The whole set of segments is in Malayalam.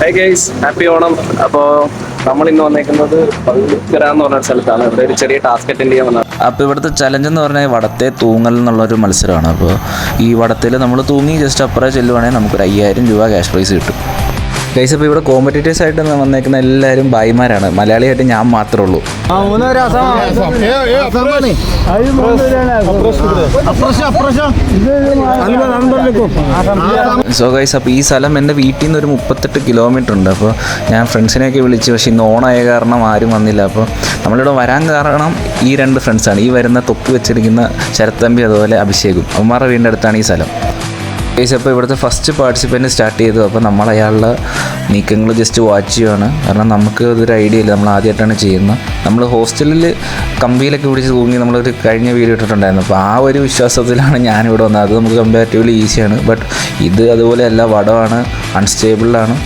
High guys, happy Onam. അപ്പോൾ നമ്മൾ ഇന്ന് വന്നേക്കുന്നത് പള്ളിക്കര എന്ന് പറഞ്ഞ സ്ഥലത്താണ്. ഇവിടെ ഒരു ചെറിയ ടാസ്ക് അറ്റൻഡ് ചെയ്യാൻ വന്നത്. അപ്പോൾ ഇവിടുത്തെ ചലഞ്ച് എന്ന് പറഞ്ഞാൽ വടത്തെ തൂങ്ങൽ എന്നുള്ളൊരു മത്സരമാണ്. അപ്പോൾ ഈ വടത്തിൽ നമ്മൾ തൂങ്ങി ജസ്റ്റ് അപ്പുറം ചെല്ലുവാണെങ്കിൽ നമുക്കൊരു 5000 രൂപ ക്യാഷ് പ്രൈസ് കിട്ടും. ഗൈസ്, അപ്പോൾ ഇവിടെ കോമ്പറ്റീറ്റേഴ്സ് ആയിട്ട് വന്നേക്കുന്ന എല്ലാവരും ഭായിമാരാണ്. മലയാളിയായിട്ട് ഞാൻ മാത്രമേ ഉള്ളൂ. സോ ഗൈസ്, അപ്പോൾ ഈ സ്ഥലം എൻ്റെ വീട്ടിൽ നിന്ന് ഒരു 38 കിലോമീറ്റർ ഉണ്ട്. അപ്പോൾ ഞാൻ ഫ്രണ്ട്സിനെയൊക്കെ വിളിച്ചു, പക്ഷേ ഇന്ന് ഓണായ കാരണം ആരും വന്നില്ല. അപ്പോൾ നമ്മളിവിടെ വരാൻ കാരണം ഈ 2 ഫ്രണ്ട്സാണ്. ഈ വരുന്ന തൊപ്പി വെച്ചിരിക്കുന്ന ശരത്തമ്പി, അതുപോലെ അഭിഷേകും. അവന്മാരുടെ വീടിൻ്റെ അടുത്താണ് ഈ സ്ഥലം. ഗൈസ്, അപ്പോൾ ഇവിടുത്തെ ഫസ്റ്റ് പാർട്ടിസിപ്പൻറ്റ് സ്റ്റാർട്ട് ചെയ്തു. അപ്പോൾ നമ്മൾ അയാളുടെ നീക്കങ്ങൾ ജസ്റ്റ് വാച്ച് ചെയ്യുകയാണ്. കാരണം നമുക്ക് ഇതൊരു ഐഡിയ ഇല്ല, നമ്മൾ ആദ്യമായിട്ടാണ് ചെയ്യുന്നത്. നമ്മൾ ഹോസ്റ്റലിൽ കമ്പിയിലൊക്കെ പിടിച്ച് തൂങ്ങി നമ്മളൊരു കഴിഞ്ഞ വീഡിയോ ഇട്ടിട്ടുണ്ടായിരുന്നു. അപ്പോൾ ആ ഒരു വിശ്വാസത്തിലാണ് ഞാനിവിടെ വന്നത്. അത് നമുക്ക് കമ്പാരിറ്റീവ്ലി ഈസിയാണ്. ബട്ട് ഇത് അതുപോലെയല്ല, വടമാണ്, അൺസ്റ്റേബിളാണ്.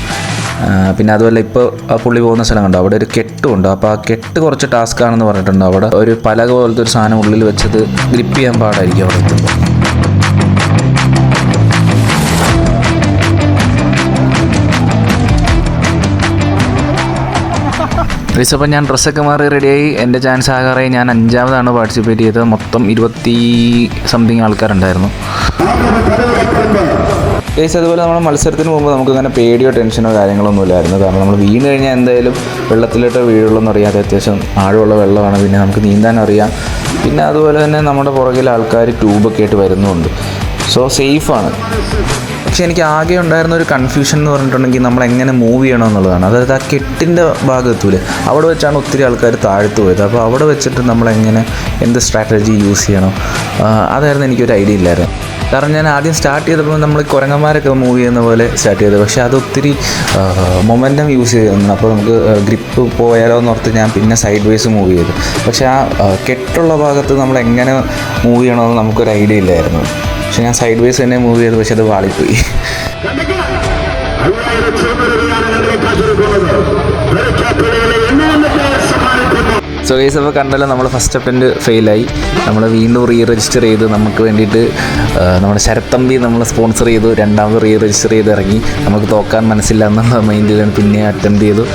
പിന്നെ അതുപോലെ ഇപ്പോൾ ആ പുള്ളി പോകുന്ന സ്ഥലം കണ്ടോ, അവിടെ ഒരു കെട്ടുമുണ്ട്. അപ്പോൾ ആ കെട്ട് കുറച്ച് ടാസ്ക് ആണെന്ന് പറഞ്ഞിട്ടുണ്ട്. അവിടെ ഒരു പലക പോലത്തെ ഒരു സാധനം ഉള്ളിൽ വെച്ചത് ഗ്രിപ്പ് ചെയ്യാൻ പാടായിരിക്കും അവിടെ എത്തുമ്പോൾ. അപ്പോൾ ഞാൻ ഡ്രസ്സൊക്കെ മാറി റെഡിയായി. എൻ്റെ ചാൻസ് ആകാറായി. ഞാൻ 5ാമതാണ് പാർട്ടിസിപ്പേറ്റ് ചെയ്തത്. മൊത്തം 20 സംതിങ് ആൾക്കാരുണ്ടായിരുന്നു. കേസ് അതുപോലെ നമ്മൾ മത്സരത്തിന് മുമ്പ് നമുക്കങ്ങനെ പേടിയോ ടെൻഷനോ കാര്യങ്ങളൊന്നും ഇല്ലായിരുന്നു. കാരണം നമ്മൾ വീണ് കഴിഞ്ഞാൽ എന്തായാലും വെള്ളത്തിലിട്ട് വീഴുള്ളെന്ന് അറിയാതെ അത്യാവശ്യം ആഴമുള്ള വെള്ളമാണ്. പിന്നെ നമുക്ക് നീന്താൻ അറിയാം. പിന്നെ അതുപോലെ തന്നെ നമ്മുടെ പുറകിൽ ആൾക്കാർ ട്യൂബൊക്കെ ആയിട്ട് വരുന്നുമുണ്ട്. സോ സേഫാണ്. പക്ഷേ എനിക്ക് ആകെ ഉണ്ടായിരുന്ന ഒരു കൺഫ്യൂഷൻ എന്ന് പറഞ്ഞിട്ടുണ്ടെങ്കിൽ നമ്മൾ എങ്ങനെ മൂവ് ചെയ്യണം എന്നുള്ളതാണ്. അതായത് ആ കെട്ടിൻ്റെ ഭാഗത്തൂല് അവിടെ വെച്ചാണ് ഒത്തിരി ആൾക്കാർ താഴ്ത്തു പോയത്. അപ്പോൾ അവിടെ വെച്ചിട്ട് നമ്മളെങ്ങനെ എന്ത് സ്ട്രാറ്റജി യൂസ് ചെയ്യണം, അതായിരുന്നു എനിക്കൊരു ഐഡിയ ഇല്ലായിരുന്നു. കാരണം ഞാൻ ആദ്യം സ്റ്റാർട്ട് ചെയ്തപ്പോൾ നമ്മൾ കുരങ്ങന്മാരൊക്കെ മൂവ് ചെയ്യുന്ന പോലെ സ്റ്റാർട്ട് ചെയ്തത്. പക്ഷേ അതൊത്തിരി മൊമെൻറ്റം യൂസ് ചെയ്യുന്നു. അപ്പോൾ നമുക്ക് ഗ്രിപ്പ് പോയാലോ എന്നോർത്ത് ഞാൻ പിന്നെ സൈഡ് വൈസ് മൂവ് ചെയ്തു. പക്ഷേ ആ കെട്ടുള്ള ഭാഗത്ത് നമ്മൾ എങ്ങനെ മൂവ് ചെയ്യണമെന്ന് നമുക്കൊരു ഐഡിയ ഇല്ലായിരുന്നു. പക്ഷെ ഞാൻ സൈഡ് വൈസ് തന്നെ മൂവ് ചെയ്തു. പക്ഷെ അത് വാളിപ്പോയി. സോ ഗൈസ്, അപ്പോൾ കണ്ടല്ലോ നമ്മൾ ഫസ്റ്റ് അറ്റംപ്റ്റ് ഫെയിലായി. നമ്മൾ വീണ്ടും രജിസ്റ്റർ ചെയ്ത് നമുക്ക് വേണ്ടിയിട്ട് നമ്മുടെ ശരത്തമ്പി നമ്മൾ സ്പോൺസർ ചെയ്തു. 2ാമത് രജിസ്റ്റർ ചെയ്ത് ഇറങ്ങി. നമുക്ക് തോക്കാൻ മനസ്സില്ല എന്നുള്ള മൈൻഡിലാണ് പിന്നെ അറ്റംപ്റ്റ് ചെയ്തു.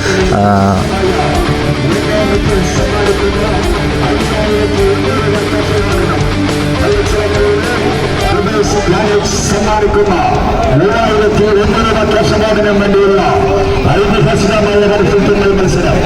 സമ്മാനിക്കുന്ന 3001 വർഷമാതിനും വേണ്ടിയുള്ള ഐതിഹാസികമായ മത്സരത്തിന്റെ മത്സരം.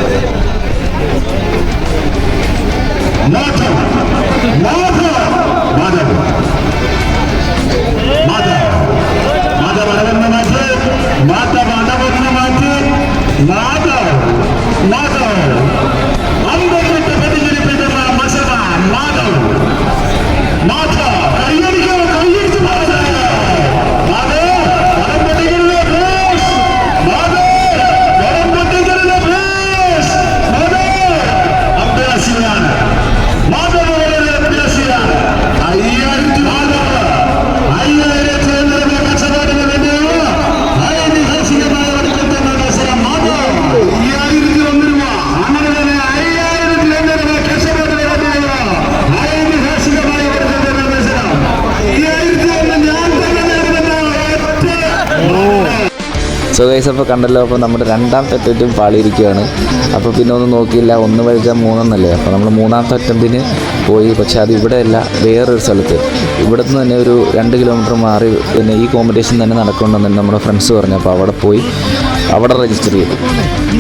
സോ ഗൈസ്, അപ്പോൾ കണ്ടല്ലോ. അപ്പോൾ നമ്മുടെ 2ാമത്തെ അറ്റംപ്റ്റും പാളിയിരിക്കുകയാണ്. അപ്പോൾ പിന്നെ ഒന്നും നോക്കിയില്ല, 1 വഴിച്ചാൽ 3 എന്നല്ലേ. അപ്പോൾ നമ്മൾ 3ാമത്തെ അറ്റംപ്റ്റിന് പോയി. പക്ഷേ അത് ഇവിടെയല്ല, വേറൊരു സ്ഥലത്ത്. ഇവിടെ നിന്ന് തന്നെ ഒരു 2 കിലോമീറ്റർ മാറി പിന്നെ ഈ കോമ്പറ്റീഷൻ തന്നെ നടക്കുന്നുണ്ടെന്ന് തന്നെ നമ്മുടെ ഫ്രണ്ട്സ് പറഞ്ഞു. അപ്പോൾ അവിടെ പോയി അവിടെ രജിസ്റ്റർ ചെയ്തു.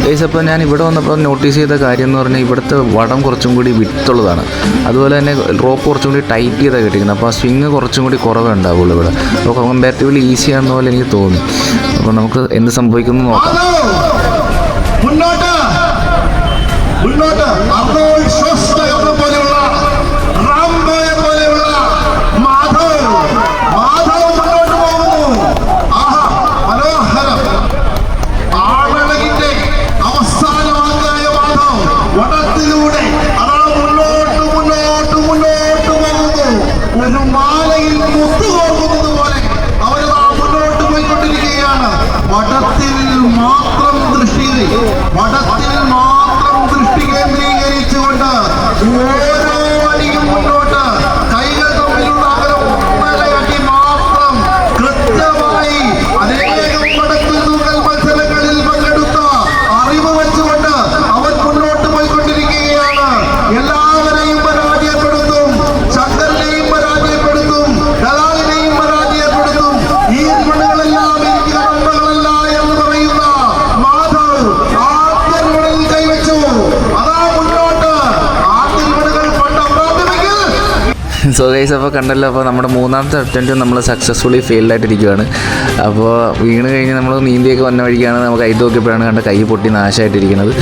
ഗൈസ്, അപ്പോൾ ഞാൻ ഇവിടെ വന്നപ്പോൾ നോട്ടീസ് ചെയ്ത കാര്യം എന്ന് പറഞ്ഞാൽ ഇവിടുത്തെ വടം കുറച്ചും കൂടി വിട്ടുള്ളതാണ്. അതുപോലെ തന്നെ റോപ്പ് കുറച്ചും കൂടി ടൈറ്റ് ചെയ്താണ് കിട്ടിയിരിക്കുന്നത്. അപ്പോൾ ആ സ്വിങ് കുറച്ചും കൂടി കുറവേ ഉണ്ടാവുള്ളൂ ഇവിടെ. അപ്പോൾ കമ്പാരിറ്റീവ്ലി ഈസി ആണെന്ന പോലെ എനിക്ക് തോന്നി. അപ്പോൾ നമുക്ക് എന്ത് സംഭവിക്കുന്നു നോക്കാം. വടത്തിൽ മാത്രം ദൃഷ്ടി കേന്ദ്രീകരിച്ചുകൊണ്ട് ഓരോ അടിയും മുന്നോട്ട് കൈകൾ തമ്മിലുള്ള അകലം ഒന്നരയടി മാത്രം കൃത്യമായി അനേകം വടത്തിൽ തൂക്കൽ മത്സരങ്ങളിൽ സോ ഗൈസ് അപ്പോൾ കണ്ടല്ലോ, അപ്പോൾ നമ്മുടെ മൂന്നാമത്തെ അറ്റംപ്റ്റ് നമ്മൾ സക്സസ്ഫുള്ളി ഫെയിൽഡ് ആയിട്ടിരിക്കുകയാണ്. അപ്പോൾ വീണ് കഴിഞ്ഞ് നമ്മൾ നീന്തിയൊക്കെ വന്ന വഴിക്കാണ് നമുക്ക് കൈ നോക്കിയപ്പോഴാണ് കണ്ട കൈ പൊട്ടി നാശമായിട്ടിരിക്കുന്നത്.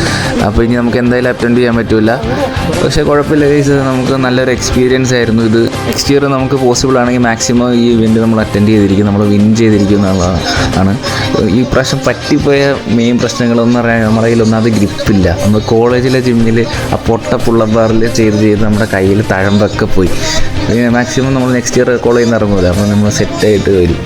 അപ്പോൾ ഇനി നമുക്ക് എന്തായാലും അറ്റൻഡ് ചെയ്യാൻ പറ്റില്ല. പക്ഷേ കുഴപ്പമില്ല ഗൈസ്, നമുക്ക് നല്ലൊരു എക്സ്പീരിയൻസ് ആയിരുന്നു ഇത്. നെക്സ്റ്റ് ഇയർ നമുക്ക് പോസിബിൾ ആണെങ്കിൽ മാക്സിമം ഈ ഇവൻറ്റ് നമ്മൾ അറ്റൻഡ് ചെയ്തിരിക്കും, നമ്മൾ വിൻ ചെയ്തിരിക്കും എന്നുള്ളതാണ്. ഈ പ്രാവശ്യം പറ്റിപ്പോയ മെയിൻ പ്രശ്നങ്ങളെന്ന് പറയാൻ നമ്മുടെ കയ്യിലൊന്നും അത് ഗ്രിപ്പില്ല. നമ്മൾ കോളേജിലെ ജിമ്മിൽ ആ പൊട്ട പുള്ളബാറിൽ ചെയ്ത് നമ്മുടെ കയ്യിൽ തഴമ്പൊക്കെ പോയി. മാക്സിമം നമ്മൾ നെക്സ്റ്റ് ഇയർ കോളേജിൽ നിന്ന് ഇറങ്ങൂല, അപ്പോൾ നമ്മൾ സെറ്റായിട്ട് വരും.